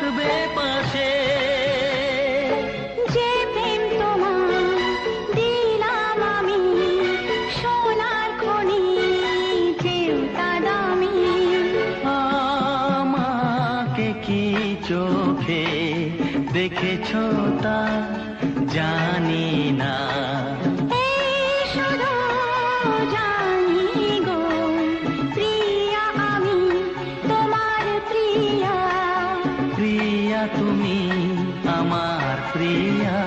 থাকবে পাশে। যে প্রেম তোমার দিলাম আমি, সোনার খনি চেয়েও তা দামি। আমাকে কি চোখে দেখেছো তা জানি না, এই শুধু জানি গো প্রিয়া আমি তোমার প্রিয়া। প্রিয়া তুমি আমার প্রিয়া।